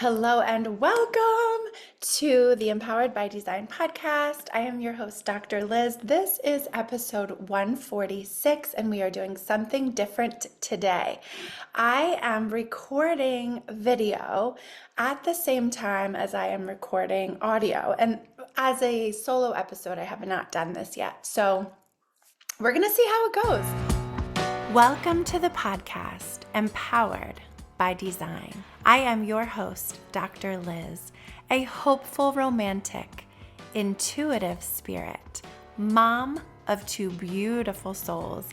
Hello and welcome to the Empowered by Design podcast. I am your host, Dr. Liz. This is episode 146, and we are doing something different today. I am recording video at the same time as I am recording audio. And as a solo episode, I have not done this yet. So we're going to see how it goes. Welcome to the podcast, Empowered by Design. I am your host, Dr. Liz, a hopeful, romantic, intuitive spirit, mom of two beautiful souls,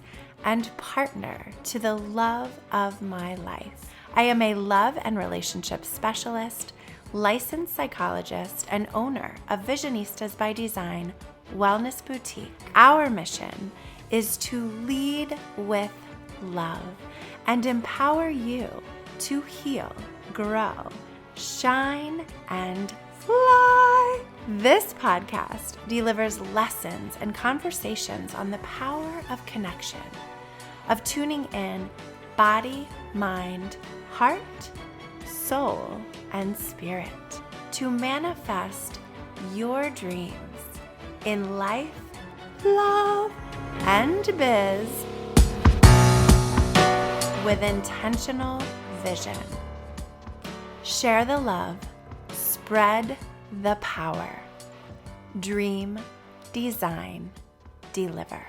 and partner to the love of my life. I am a love and relationship specialist, licensed psychologist, and owner of Visionistas By Design Wellness Boutique. Our mission is to lead with love and empower you to heal, grow, shine, and fly. This podcast delivers lessons and conversations on the power of connection, of tuning in body, mind, heart, soul, and spirit to manifest your dreams in life, love, and biz with intentional vision. Share the love, spread the power. Dream, design, deliver.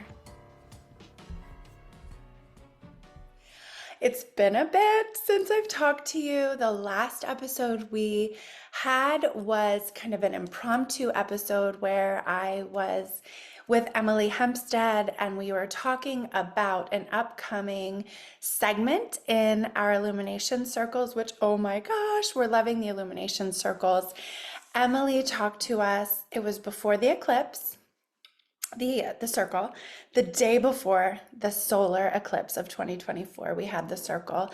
It's been a bit since I've talked to you. The last episode we had was kind of an impromptu episode where I was with Emily Hempstead, and we were talking about an upcoming segment in our illumination circles, which, oh my gosh, we're loving the illumination circles. Emily talked to us, it was before the eclipse, the circle, the day before the solar eclipse of 2024, we had the circle.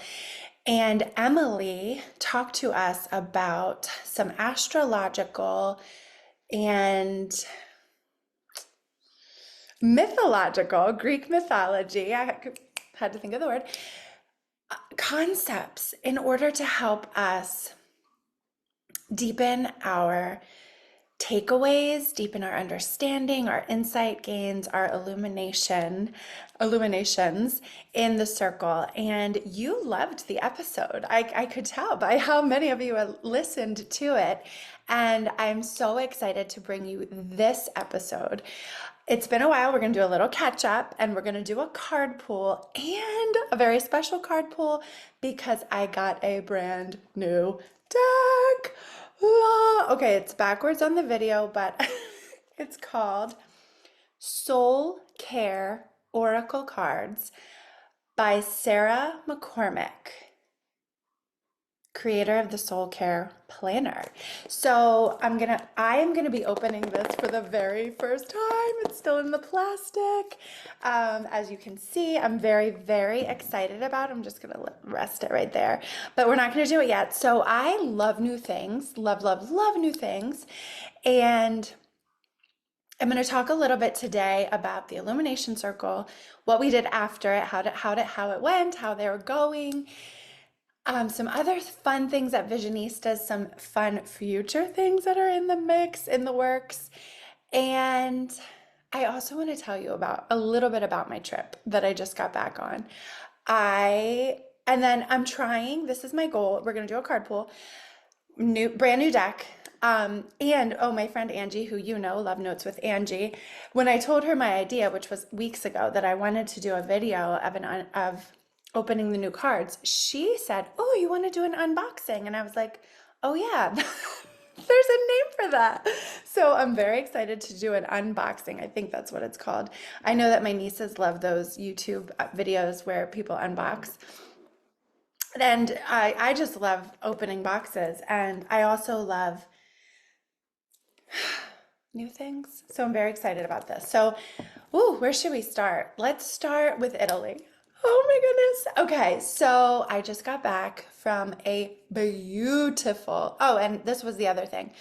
And Emily talked to us about some astrological and mythological, Greek mythology, I had to think of the word, concepts in order to help us deepen our takeaways, deepen our understanding, our insight gains, our illuminations in the circle. And you loved the episode. I could tell by how many of you had listened to it. And I'm so excited to bring you this episode. It's been a while. We're going to do a little catch up, and we're going to do a card pull, and a very special card pull because I got a brand new deck. Okay, it's backwards on the video, but it's called Soul Care Oracle Cards by Sara McCormick, creator of the Soul Care Planner. So I am gonna be opening this for the very first time. It's still in the plastic. As you can see, I'm very, very excited about it. I'm just gonna rest it right there, but we're not gonna do it yet. So I love new things, love new things. And I'm going to talk a little bit today about the illumination circle, what we did after it, how it went, how they were going. Some other fun things at Visionistas, some fun future things that are in the mix, in the works. And I also want to tell you about a little bit about my trip that I just got back on. And then I'm trying, this is my goal. We're going to do a card pull, brand new deck. And my friend Angie, who you know, Love Notes with Angie, when I told her my idea, which was weeks ago, that I wanted to do a video of opening the new cards, she said, "Oh, you want to do an unboxing?" And I was like, "Oh yeah, there's a name for that." So I'm very excited to do an unboxing. I think that's what it's called. I know that my nieces love those YouTube videos where people unbox. And I just love opening boxes, and I also love new things. So I'm very excited about this. So, where should we start? Let's start with Italy. Oh my goodness. Okay, so I just got back from a beautiful, and this was the other thing.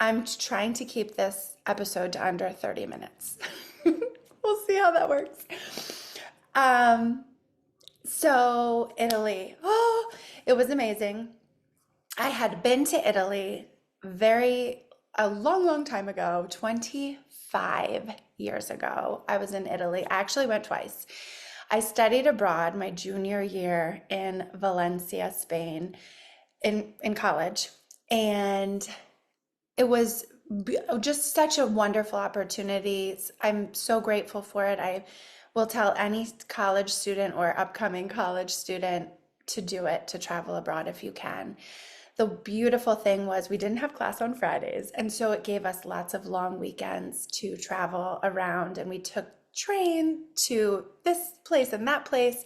I'm trying to keep this episode to under 30 minutes. We'll see how that works. So Italy, it was amazing. I had been to Italy a long time ago, 25 years ago. I was in Italy. I actually went twice. I studied abroad my junior year in Valencia, Spain, in college. And it was just such a wonderful opportunity. I'm so grateful for it. I will tell any college student or upcoming college student to do it, to travel abroad if you can. The beautiful thing was we didn't have class on Fridays, and so it gave us lots of long weekends to travel around, and we took train to this place and that place.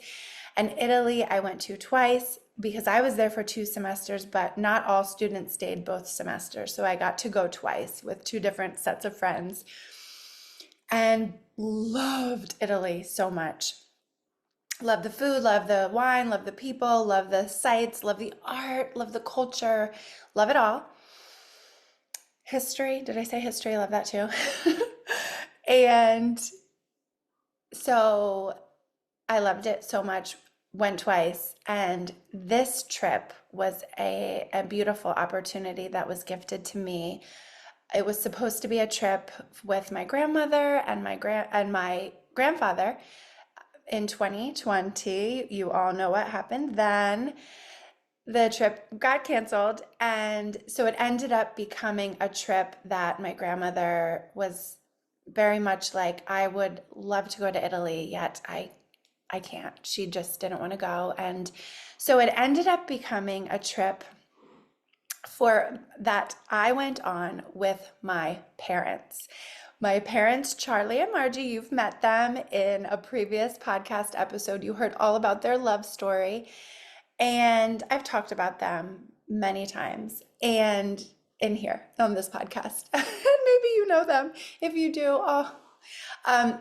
And Italy, I went to twice because I was there for 2 semesters, but not all students stayed both semesters. So I got to go twice with two different sets of friends and loved Italy so much. Love the food, love the wine, love the people, love the sights, love the art, love the culture, love it all. History, did I say history? Love that too. And so I loved it so much, went twice. And this trip was a beautiful opportunity that was gifted to me. It was supposed to be a trip with my grandmother and my grandfather in 2020. You all know what happened then. The trip got canceled, and so it ended up becoming a trip that my grandmother was very much like, I would love to go to Italy, yet I can't. She just didn't want to go. And so it ended up becoming a trip for that I went on with my parents. My parents, Charlie and Margie, you've met them in a previous podcast episode. You heard all about their love story. And I've talked about them many times and in here on this podcast. Maybe you know them. If you do, um,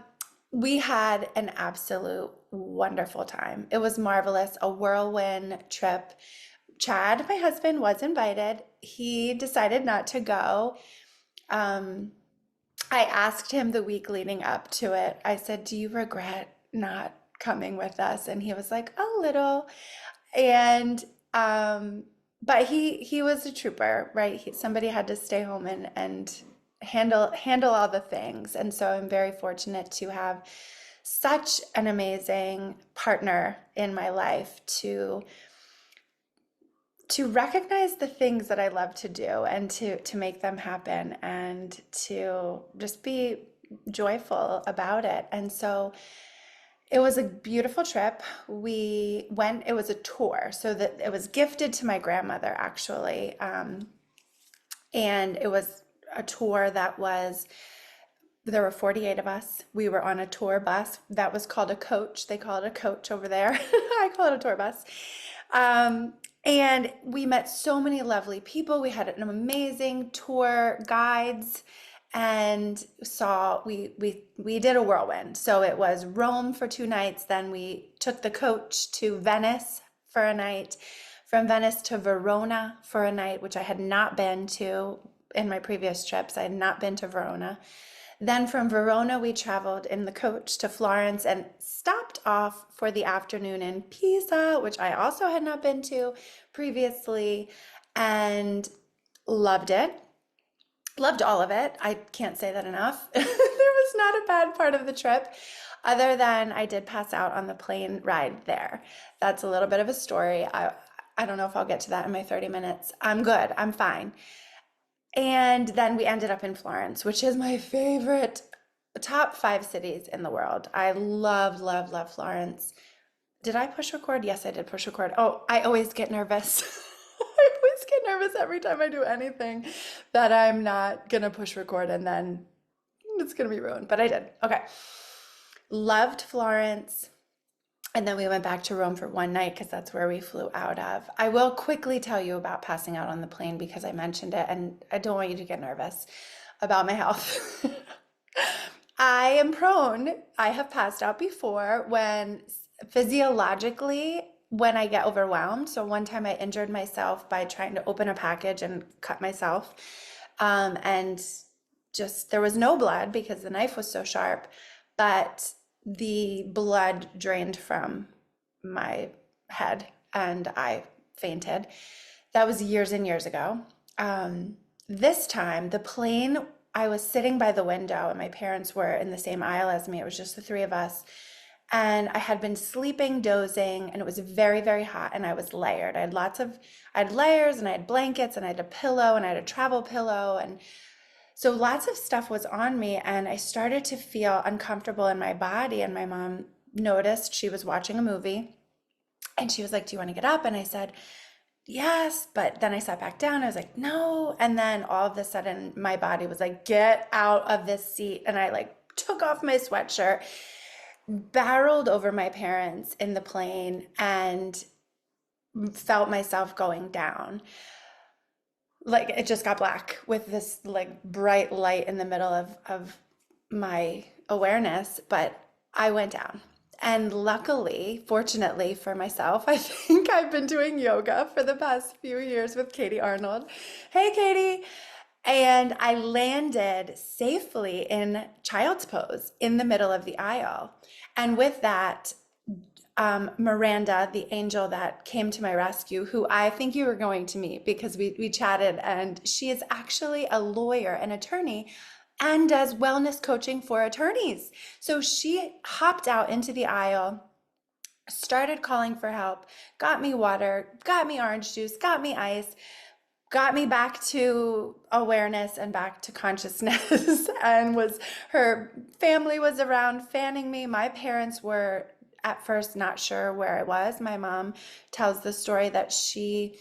we had an absolute wonderful time. It was marvelous, a whirlwind trip. Chad, my husband, was invited. He decided not to go. Um, I asked him the week leading up to it. I said, "Do you regret not coming with us?" And he was like, "A little." And but he was a trooper, right? Somebody had to stay home and handle all the things. And so I'm very fortunate to have such an amazing partner in my life to recognize the things that I love to do and to make them happen and to just be joyful about it. And so it was a beautiful trip. We went, it was a tour, so that it was gifted to my grandmother actually. And it was a tour there were 48 of us. We were on a tour bus that was called a coach. They call it a coach over there. I call it a tour bus. And we met so many lovely people. We had an amazing tour guides and we did a whirlwind. So it was Rome for 2 nights. Then we took the coach to Venice for a night, from Venice to Verona for a night, which I had not been to in my previous trips. I had not been to Verona. Then from Verona, we traveled in the coach to Florence and stopped off for the afternoon in Pisa, which I also had not been to previously, and loved it. Loved all of it. I can't say that enough. There was not a bad part of the trip, other than I did pass out on the plane ride there. That's a little bit of a story. I don't know if I'll get to that in my 30 minutes. I'm good. I'm fine. And then we ended up in Florence, which is my favorite, top 5 cities in the world. I love Florence. Did I push record? Yes, I did push record. Oh, I always get nervous. I always get nervous every time I do anything that I'm not gonna push record and then it's gonna be ruined. But I did. Okay. Loved Florence. And then we went back to Rome for one night because that's where we flew out of. I will quickly tell you about passing out on the plane because I mentioned it and I don't want you to get nervous about my health. I am prone, I have passed out before when physiologically, when I get overwhelmed. So one time I injured myself by trying to open a package and cut myself. And just, there was no blood because the knife was so sharp, but the blood drained from my head and I fainted. That was years and years ago. This time, the plane, I was sitting by the window and my parents were in the same aisle as me. It was just the three of us. And I had been sleeping, dozing, and it was very, very hot, and I was layered. I had layers, and I had blankets, and I had a pillow, and I had a travel pillow, and so lots of stuff was on me, and I started to feel uncomfortable in my body, and my mom noticed. She was watching a movie, and she was like, "Do you want to get up?" And I said, "Yes," but then I sat back down. I was like, "No." And then all of a sudden, my body was like, "Get out of this seat." And I like took off my sweatshirt, barreled over my parents in the plane, and felt myself going down. Like it just got black with this like bright light in the middle of my awareness, but I went down. And luckily, fortunately for myself, I think I've been doing yoga for the past few years with Katie Arnold. Hey, Katie. And I landed safely in child's pose in the middle of the aisle. And with that, Miranda, the angel that came to my rescue, who I think you were going to meet because we chatted, and she is actually a lawyer, an attorney, and does wellness coaching for attorneys. So she hopped out into the aisle, started calling for help, got me water, got me orange juice, got me ice, got me back to awareness and back to consciousness. And her family was around fanning me. My parents were at first not sure where I was. My mom tells the story that she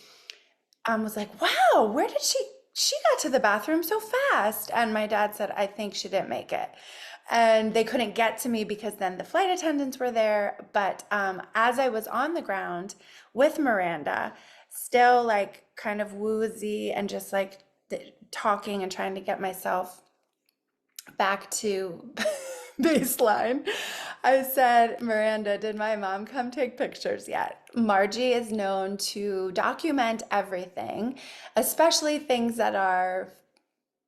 was like, "Wow, where did she got to the bathroom so fast?" And my dad said, "I think she didn't make it." And they couldn't get to me because then the flight attendants were there. But as I was on the ground with Miranda, still like kind of woozy and just like talking and trying to get myself back to baseline, I said, "Miranda, did my mom come take pictures yet?" Margie is known to document everything, especially things that are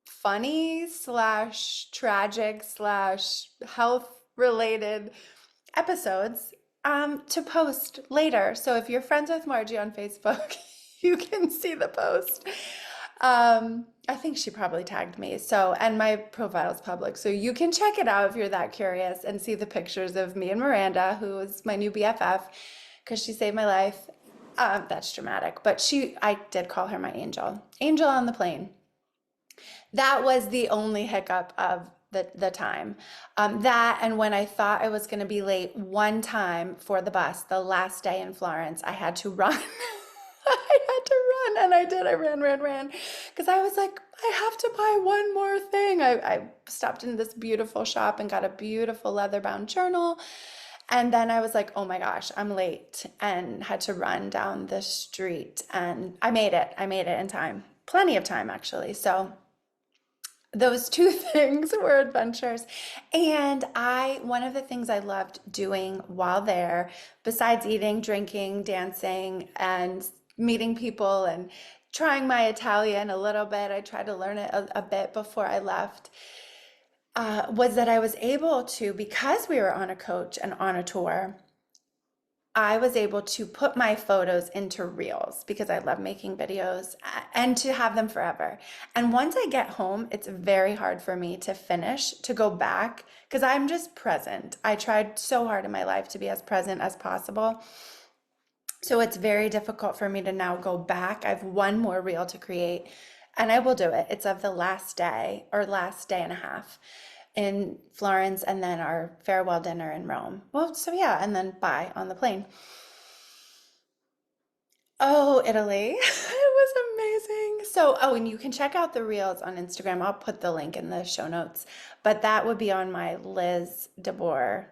funny slash tragic slash health related episodes, to post later. So if you're friends with Margie on Facebook, you can see the post. I think she probably tagged me. So, and my profile is public. So you can check it out if you're that curious and see the pictures of me and Miranda, who is my new BFF, because she saved my life. That's dramatic, but I did call her my angel. Angel on the plane. That was the only hiccup of the time. That, and when I thought I was going to be late one time for the bus, the last day in Florence, I had to run. I had to run, and I did. I ran, because I was like, I have to buy one more thing. I stopped in this beautiful shop and got a beautiful leather-bound journal. And then I was like, oh my gosh, I'm late, and had to run down the street. And I made it. I made it in time. Plenty of time, actually. So those two things were adventures. And one of the things I loved doing while there, besides eating, drinking, dancing, and meeting people and trying my Italian a little bit, I tried to learn it a bit before I left, was that I was able to, because we were on a coach and on a tour, I was able to put my photos into reels because I love making videos, and to have them forever. And once I get home, it's very hard for me to go back, because I'm just present. I tried so hard in my life to be as present as possible. So it's very difficult for me to now go back. I have one more reel to create, and I will do it. It's of the last day or last day and a half in Florence, and then our farewell dinner in Rome. Well, so yeah, and then bye on the plane. Oh, Italy. It was amazing. So, oh, and you can check out the reels on Instagram. I'll put the link in the show notes, but that would be on my Liz DeBoer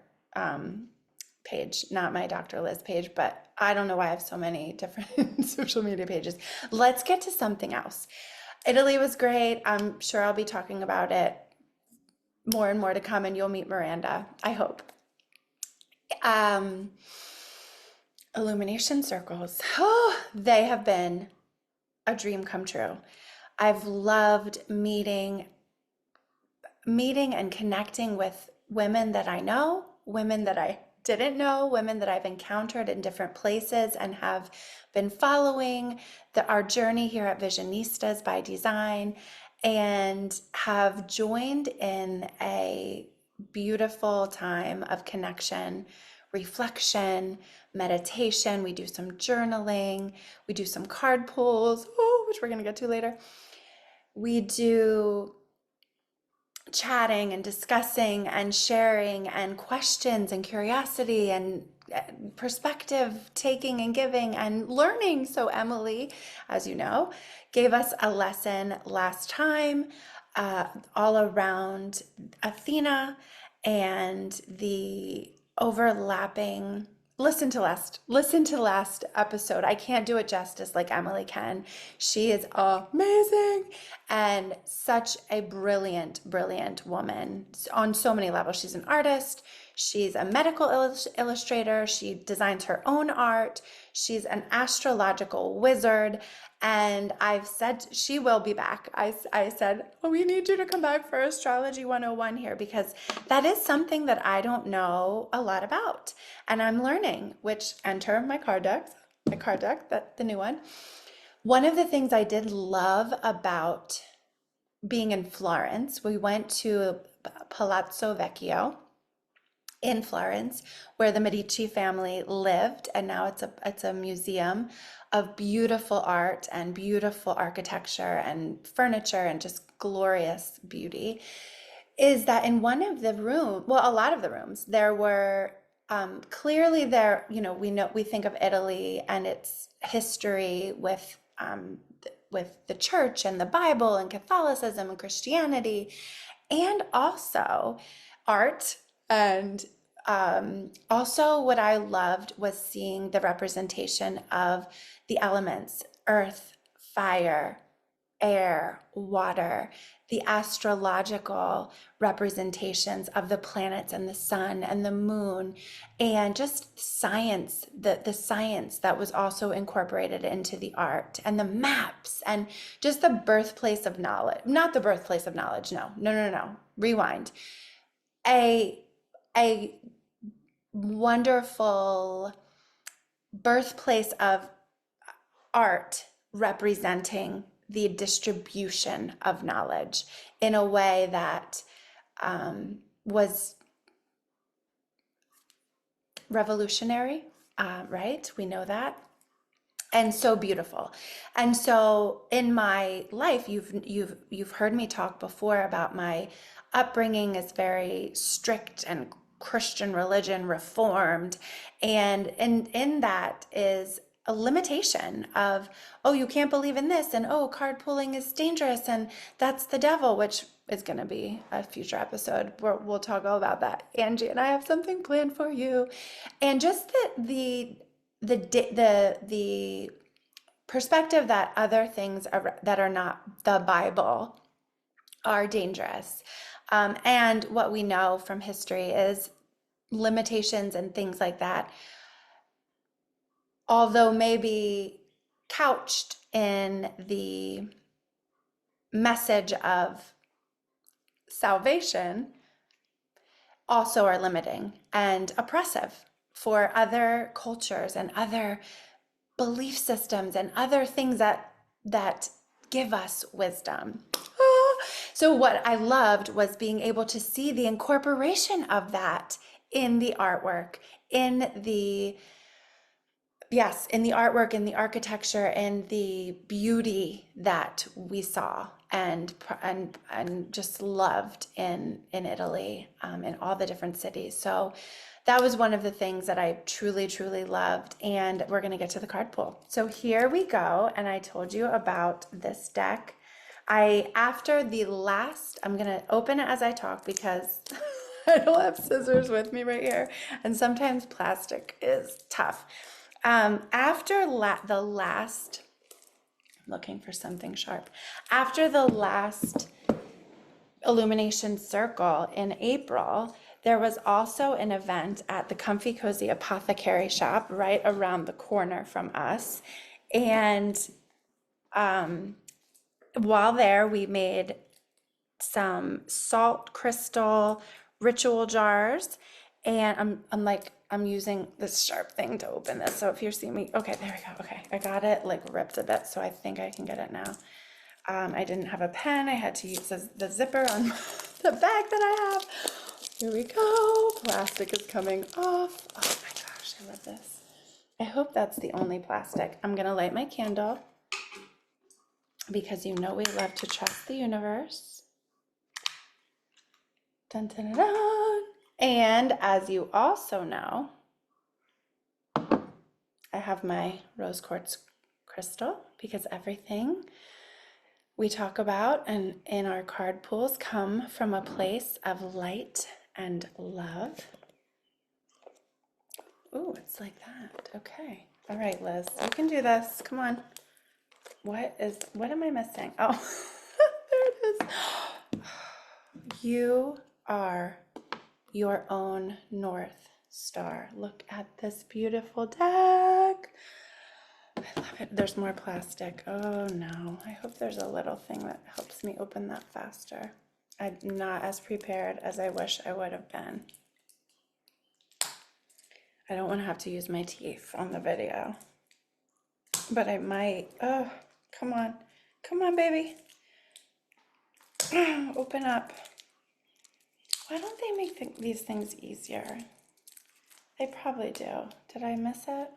page, not my Dr. Liz page, but I don't know why I have so many different social media pages. Let's get to something else. Italy was great. I'm sure I'll be talking about it more and more to come, and you'll meet Miranda, I hope. Illumination circles. Oh, they have been a dream come true. I've loved meeting and connecting with women that I know, women that I didn't know, women that I've encountered in different places and have been following our journey here at Visionistas by Design, and have joined in a beautiful time of connection, reflection, meditation. We do some journaling, we do some card pulls, which we're going to get to later. We do chatting and discussing and sharing and questions and curiosity and perspective taking and giving and learning. So Emily, as you know, gave us a lesson last time all around Athena and the overlapping. Listen to last episode. I can't do it justice like Emily can. She is amazing and such a brilliant woman on so many levels. She's an artist. She's a medical illustrator. She designs her own art. She's an astrological wizard. And I've said she will be back. I said, we need you to come back for Astrology 101 here, because that is something that I don't know a lot about. And I'm learning, which enter my card deck, the new one. One of the things I did love about being in Florence, we went to Palazzo Vecchio in Florence, where the Medici family lived, and now it's a museum of beautiful art and beautiful architecture and furniture and just glorious beauty. Is that in one of the rooms, well, a lot of the rooms, there were clearly there, we think of Italy and its history with the church and the Bible and Catholicism and Christianity, and also art. And also what I loved was seeing the representation of the elements: earth, fire, air, water, the astrological representations of the planets and the sun and the moon, and just science, the science that was also incorporated into the art, and the maps, and just the birthplace of knowledge. Not the birthplace of knowledge, no. Rewind. A wonderful birthplace of art representing the distribution of knowledge in a way that was revolutionary, right? We know that. And so beautiful. And so in my life, you've heard me talk before about my upbringing is very strict and Christian religion reformed. And in that is a limitation of, you can't believe in this, and card pulling is dangerous, and that's the devil, which is going to be a future episode where we'll talk all about that. Angie and I have something planned for you. And just the perspective that other things that are not the Bible are dangerous. And what we know from history is limitations and things like that, although maybe couched in the message of salvation, also are limiting and oppressive for other cultures and other belief systems and other things that give us wisdom. So what I loved was being able to see the incorporation of that in the artwork, in the artwork, in the architecture, in the beauty that we saw and just loved in Italy, in all the different cities. So that was one of the things that I truly, truly loved. And we're going to get to the card pull. So here we go. And I told you about this deck. I'm going to open it as I talk because I don't have scissors with me right here. And sometimes plastic is tough. After the last, I'm looking for something sharp. After the last Illumination Circle in April, there was also an event at the Comfy Cozy Apothecary Shop right around the corner from us. And while there, we made some salt crystal ritual jars. And I'm like, I'm using this sharp thing to open this. So if you're seeing me, okay, there we go. Okay, I got it like ripped a bit, so I think I can get it now. I didn't have a pen. I had to use the zipper on the bag that I have. Here we go. Plastic is coming off. Oh my gosh, I love this. I hope that's the only plastic. I'm gonna light my candle because you know we love to trust the universe. Dun, dun, dun, dun. And as you also know, I have my rose quartz crystal because everything we talk about and in our card pools come from a place of light and love. Ooh, it's like that. Okay. All right, Liz, you can do this. Come on. What am I missing? Oh, there it is. You are your own North Star. Look at this beautiful deck. I love it. There's more plastic. Oh no. I hope there's a little thing that helps me open that faster. I'm not as prepared as I wish I would have been. I don't want to have to use my teeth on the video, but I might. Oh, come on. Come on, baby. Open up. Why don't they make these things easier? They probably do. Did I miss it?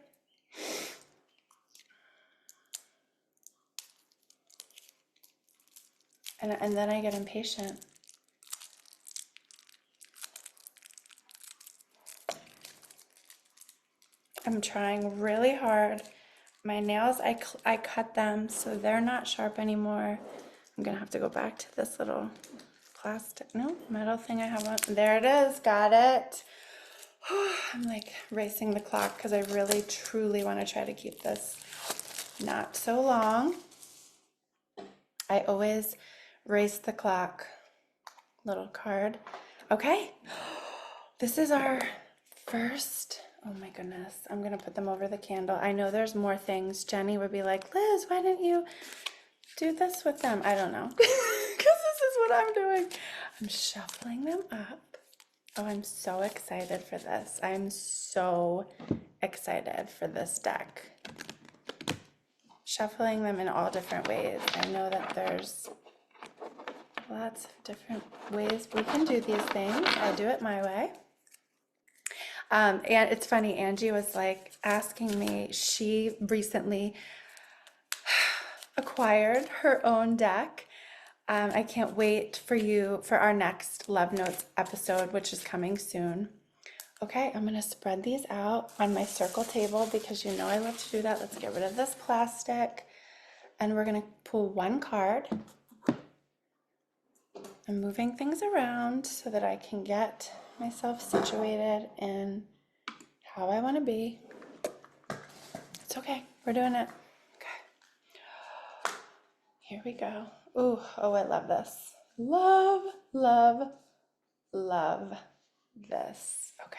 And then I get impatient. I'm trying really hard. My nails, I cut them so they're not sharp anymore. I'm gonna have to go back to this little plastic, no, metal thing I have on. There it is, got it. I'm like racing the clock because I really truly want to try to keep this not so long. I always race the clock. Little card. Okay, this is our first. Oh my goodness, I'm gonna put them over the candle. I know there's more things. Jenny would be like, Liz, why didn't you do this with them? I don't know, because this is what I'm doing. I'm shuffling them up. Oh, I'm so excited for this. I'm so excited for this deck. Shuffling them in all different ways. I know that there's lots of different ways we can do these things. I do it my way. And it's funny, Angie was like asking me, she recently acquired her own deck. I can't wait for our next Love Notes episode, which is coming soon. Okay, I'm gonna spread these out on my circle table because you know I love to do that. Let's get rid of this plastic. And we're gonna pull one card. I'm moving things around so that I can get myself situated in how I wanna be. It's okay, we're doing it. Okay, here we go. Ooh, oh, I love this. Love, love, love this. Okay.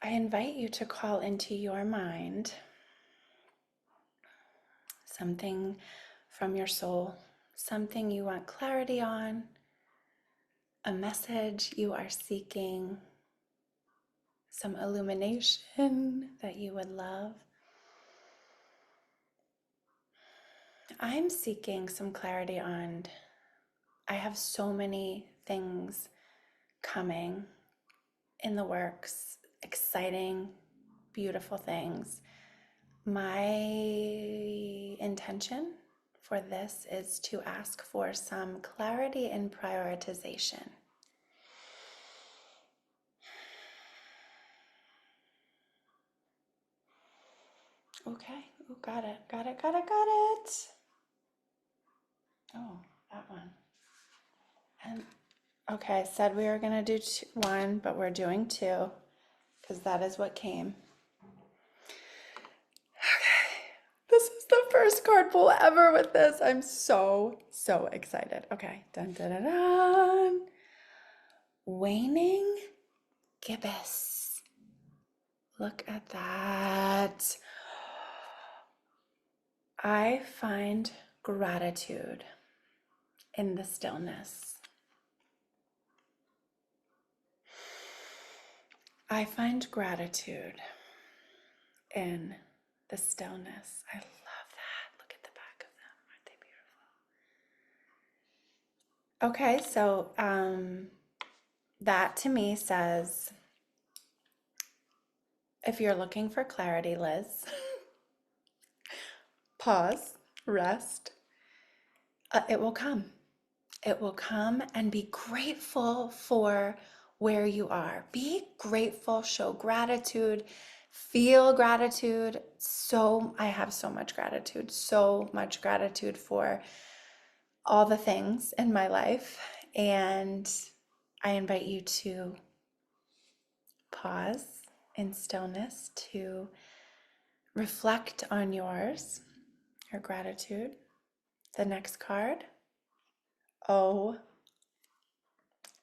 I invite you to call into your mind something from your soul, something you want clarity on, a message you are seeking, some illumination that you would love. I'm seeking some clarity on, I have so many things coming in the works, exciting, beautiful things. My intention for this is to ask for some clarity and prioritization. Okay, oh, got it. Oh, that one. And okay, I said we were gonna do one, but we're doing two because that is what came. Okay, this is the first card pull ever with this. I'm so excited. Okay, dun dun dun dun. Waning gibbous. Look at that. I find gratitude in the stillness. I find gratitude in the stillness. I love that. Look at the back of them. Aren't they beautiful? Okay, so that to me says, if you're looking for clarity, Liz, pause, rest. It will come. It will come, and be grateful for where you are. Be grateful, show gratitude, feel gratitude. I have so much gratitude for all the things in my life. And I invite you to pause in stillness to reflect on your gratitude. The next card. Oh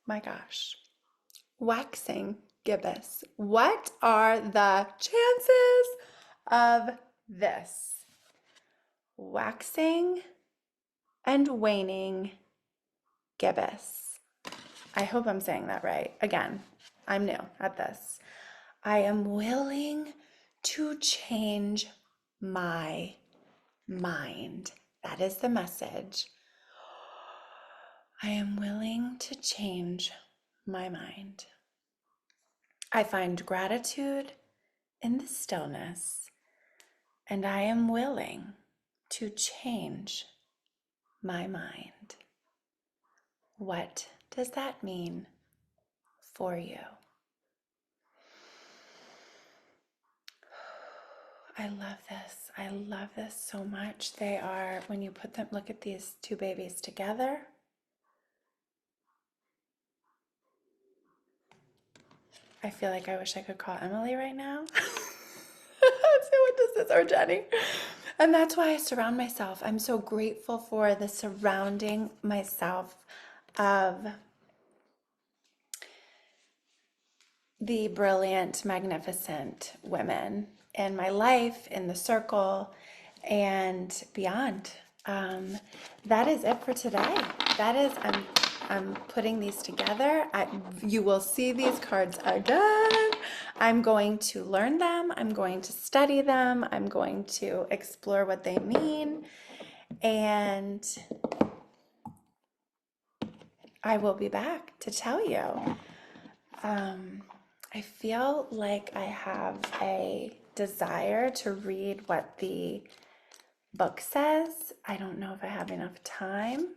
my gosh. Waxing gibbous. What are the chances of this? Waxing and waning gibbous. I hope I'm saying that right. Again, I'm new at this. I am willing to change my mind. That is the message. I am willing to change my mind. I find gratitude in the stillness, and I am willing to change my mind. What does that mean for you? I love this. I love this so much. They are, when you put them, look at these two babies together. I feel like I wish I could call Emily right now. Say, what does this, or Jenny? And that's why I surround myself. I'm so grateful for the surrounding myself of the brilliant, magnificent women in my life, in the circle, and beyond. That is it for today. That is, I'm putting these together. You will see these cards again. I'm going to learn them. I'm going to study them. I'm going to explore what they mean. And I will be back to tell you. I feel like I have a desire to read what the book says. I don't know if I have enough time.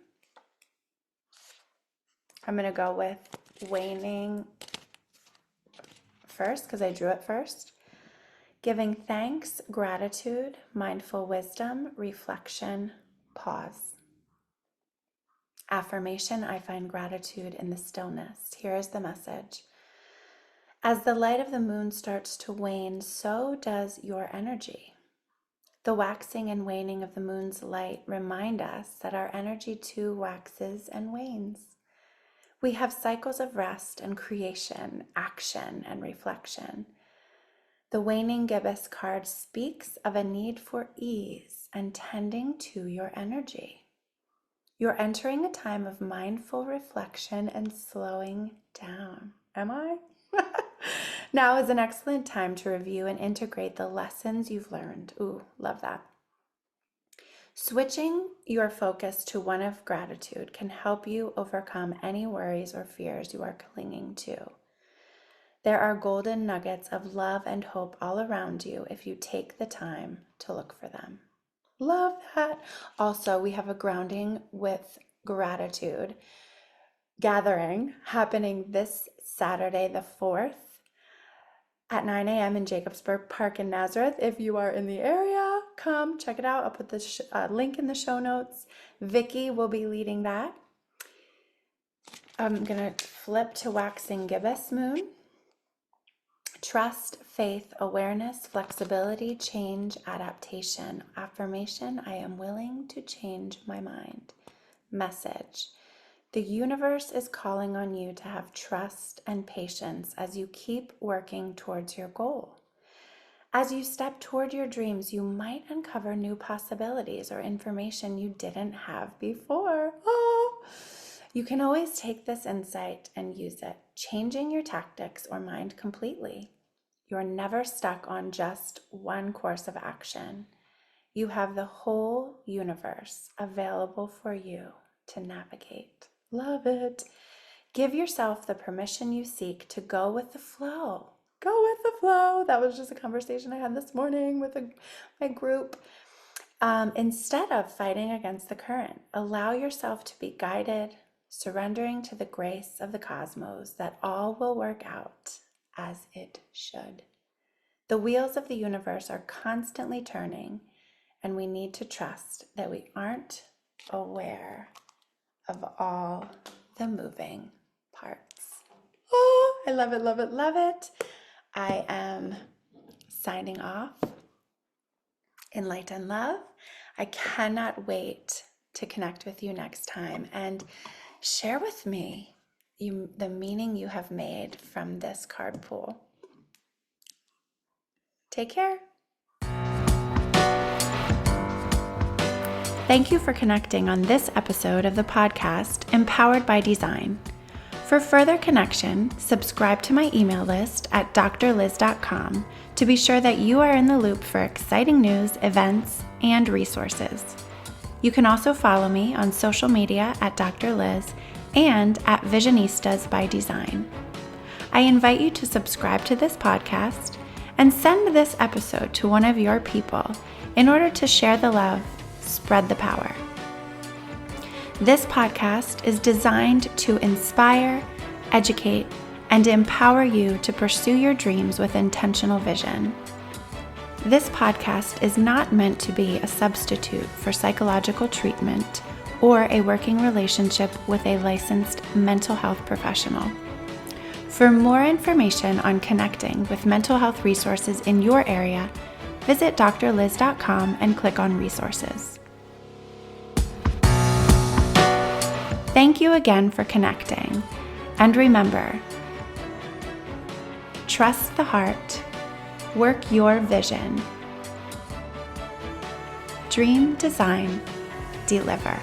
I'm going to go with waning first because I drew it first. Giving thanks, gratitude, mindful wisdom, reflection, pause. Affirmation, I find gratitude in the stillness. Here is the message. As the light of the moon starts to wane, so does your energy. The waxing and waning of the moon's light remind us that our energy too waxes and wanes. We have cycles of rest and creation, action and reflection. The waning gibbous card speaks of a need for ease and tending to your energy. You're entering a time of mindful reflection and slowing down. Am I? Now is an excellent time to review and integrate the lessons you've learned. Ooh, love that. Switching your focus to one of gratitude can help you overcome any worries or fears you are clinging to. There are golden nuggets of love and hope all around you if you take the time to look for them. Love that. Also, we have a grounding with gratitude gathering happening this Saturday, the 4th at 9 a.m. in Jacobsburg Park in Nazareth. If you are in the area, come check it out. I'll put the link in the show notes. Vicky will be leading that. I'm going to flip to waxing gibbous moon. Trust, faith, awareness, flexibility, change, adaptation. Affirmation, I am willing to change my mind. Message, the universe is calling on you to have trust and patience as you keep working towards your goal. As you step toward your dreams, you might uncover new possibilities or information you didn't have before. Oh. You can always take this insight and use it, changing your tactics or mind completely. You're never stuck on just one course of action. You have the whole universe available for you to navigate. Love it. Give yourself the permission you seek to go with the flow. Go with the flow. That was just a conversation I had this morning with my group. Instead of fighting against the current, allow yourself to be guided, surrendering to the grace of the cosmos that all will work out as it should. The wheels of the universe are constantly turning, and we need to trust that we aren't aware of all the moving parts. Oh, I love it, love it, love it. I am signing off in light and love. I cannot wait to connect with you next time and share with me the meaning you have made from this card pool. Take care. Thank you for connecting on this episode of the podcast, Empowered by Design. For further connection, subscribe to my email list at drliz.com to be sure that you are in the loop for exciting news, events, and resources. You can also follow me on social media at Dr. Liz and at Visionistas By Design. I invite you to subscribe to this podcast and send this episode to one of your people in order to share the love, spread the power. This podcast is designed to inspire, educate, and empower you to pursue your dreams with intentional vision. This podcast is not meant to be a substitute for psychological treatment or a working relationship with a licensed mental health professional. For more information on connecting with mental health resources in your area, visit drliz.com and click on resources. Thank you again for connecting, and remember, trust the heart, work your vision, dream, design, deliver.